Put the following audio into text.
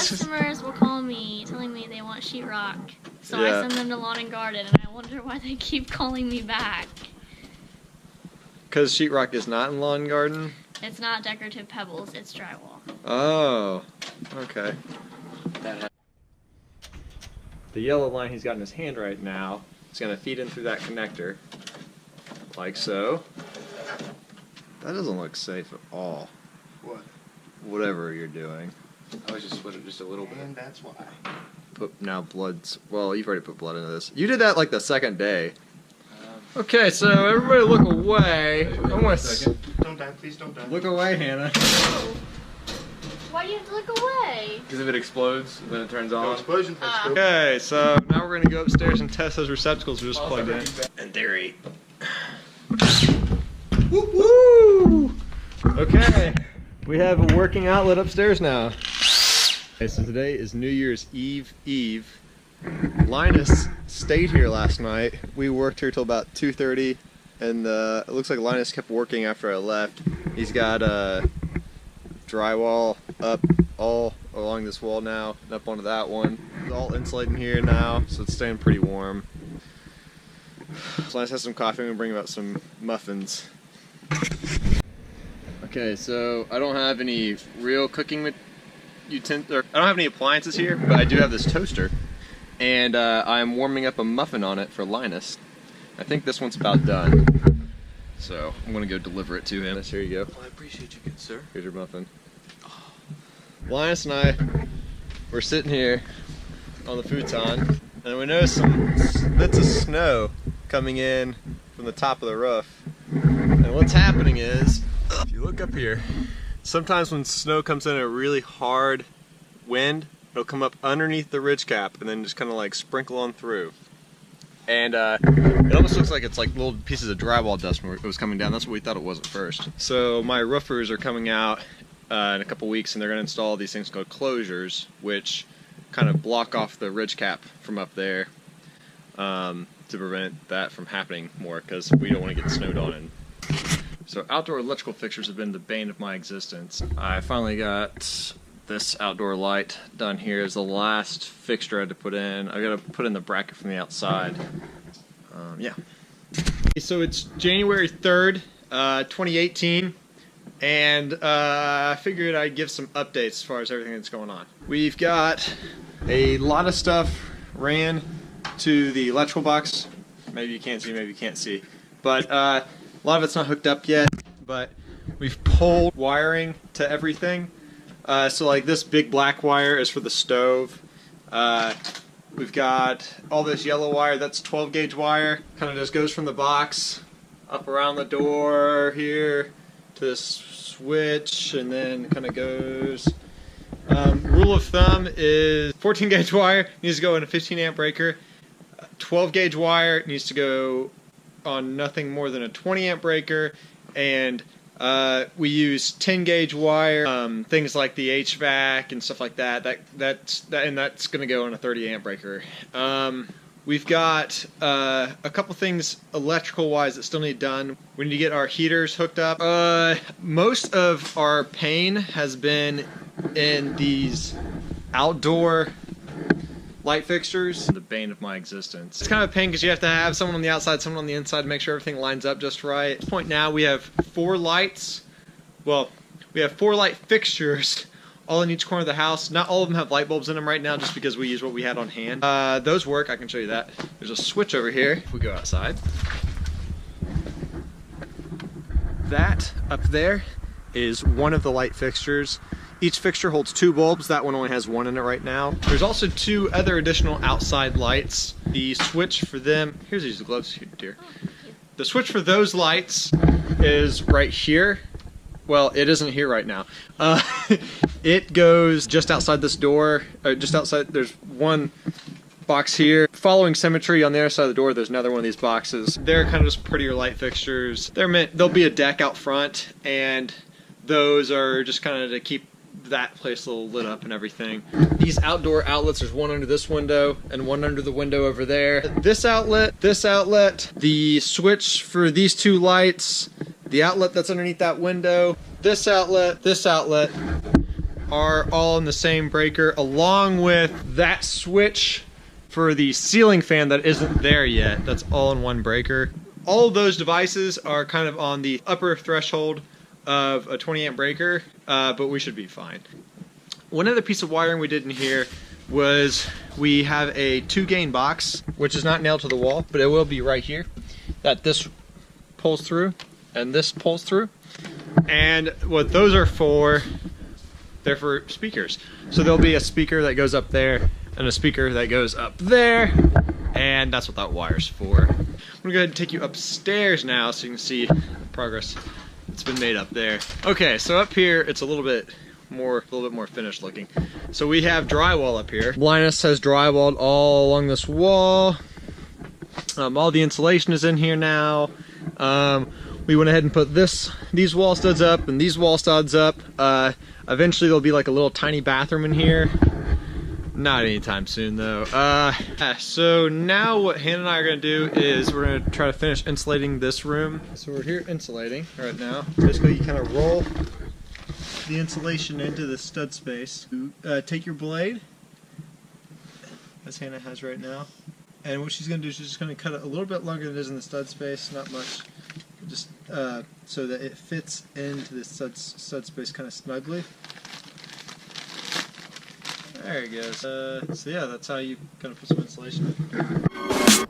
customers will call me telling me they want sheetrock, so I send them to Lawn and Garden, and I wonder why they keep calling me back. Because sheetrock is not in Lawn and Garden? It's not decorative pebbles, it's drywall. Oh, okay. The yellow line he's got in his hand right now is going to feed in through that connector, like so. That doesn't look safe at all. What? Whatever you're doing. I was just sweating just a little bit. And that's why. Put now blood's. Well, you've already put blood into this. You did that like the second day. Okay, so everybody look away. Don't die, please don't die. Look away, Hannah. Why do you have to look away? Because if it explodes, then it turns on. No explosion. Okay, so now we're gonna go upstairs and test those receptacles we just plugged in. In theory. Woo! Okay, we have a working outlet upstairs now. Okay, so today is New Year's Eve. Linus stayed here last night. We worked here till about 2:30, and it looks like Linus kept working after I left. He's got drywall up all along this wall now, and up onto that one. It's all insulating here now, so it's staying pretty warm. So Linus has some coffee. I'm gonna bring about some muffins. Okay, so I don't have any real cooking utensils. I don't have any appliances here, but I do have this toaster, and I'm warming up a muffin on it for Linus. I think this one's about done, so I'm gonna go deliver it to him. Here you go. Well, I appreciate you, good sir. Here's your muffin. Linus and I were sitting here on the futon, and we noticed some bits of snow coming in from the top of the roof. And what's happening is, if you look up here, sometimes when snow comes in a really hard wind, it'll come up underneath the ridge cap and then just kind of like sprinkle on through. And it almost looks like it's like little pieces of drywall dust when it was coming down. That's what we thought it was at first. So my roofers are coming out in a couple weeks, and they're going to install these things called closures, which kind of block off the ridge cap from up there to prevent that from happening more, because we don't want to get snowed on. And so outdoor electrical fixtures have been the bane of my existence. I finally got this outdoor light done here. Is the last fixture I had to put in. I got to put in the bracket from the outside. Yeah. So it's January 3rd, 2018. And I figured I'd give some updates as far as everything that's going on. We've got a lot of stuff ran to the electrical box. Maybe you can't see, maybe you can't see. But a lot of it's not hooked up yet. But we've pulled wiring to everything. So like this big black wire is for the stove. We've got all this yellow wire, that's 12 gauge wire. Kind of just goes from the box up around the door here to this switch, and then kind of goes. Rule of thumb is 14 gauge wire needs to go in a 15 amp breaker. 12 gauge wire needs to go on nothing more than a 20 amp breaker, and we use 10 gauge wire, things like the HVAC and stuff like that. That's going to go on a 30 amp breaker. We've got a couple things electrical wise that still need done. We need to get our heaters hooked up. Most of our pain has been in these outdoor light fixtures. The bane of my existence. It's kind of a pain because you have to have someone on the outside, someone on the inside to make sure everything lines up just right. At this point now we have 4 lights. Well, we have 4 light fixtures all in each corner of the house. Not all of them have light bulbs in them right now just because we use what we had on hand. Those work. I can show you that. There's a switch over here if we go outside. That up there is one of the light fixtures. Each fixture holds 2 bulbs. That one only has 1 in it right now. There's also 2 other additional outside lights. The switch for them, here's these gloves here, dear. The switch for those lights is right here. Well, it isn't here right now. It goes just outside this door, or just outside. There's one box here. Following symmetry on the other side of the door, there's another one of these boxes. They're kind of just prettier light fixtures. There'll be a deck out front, and those are just kind of to keep that place a little lit up and everything. These outdoor outlets, there's one under this window and one under the window over there. This outlet, the switch for these 2 lights, the outlet that's underneath that window, this outlet, are all in the same breaker, along with that switch for the ceiling fan that isn't there yet. That's all in one breaker. All of those devices are kind of on the upper threshold of a 20 amp breaker, but we should be fine. One other piece of wiring we did in here was we have a 2-gain box, which is not nailed to the wall, but it will be right here, that this pulls through and this pulls through. And what those are for, they're for speakers. So there'll be a speaker that goes up there and a speaker that goes up there, and that's what that wire's for. I'm gonna go ahead and take you upstairs now so you can see the progress that's been made up there. Okay, so up here it's a little bit more finished looking. So we have drywall up here. Linus has drywalled all along this wall. All the insulation is in here now. We went ahead and put these wall studs up and these wall studs up. Eventually there'll be like a little tiny bathroom in here. Not anytime soon though. So now what Hannah and I are gonna do is we're gonna try to finish insulating this room. So we're here insulating right now. Basically you kind of roll the insulation into the stud space. Take your blade, as Hannah has right now, and what she's going to do is she's just going to cut it a little bit longer than it is in the stud space, not much, just so that it fits into the stud space kind of snugly. There it goes. So yeah, that's how you kind of put some insulation in.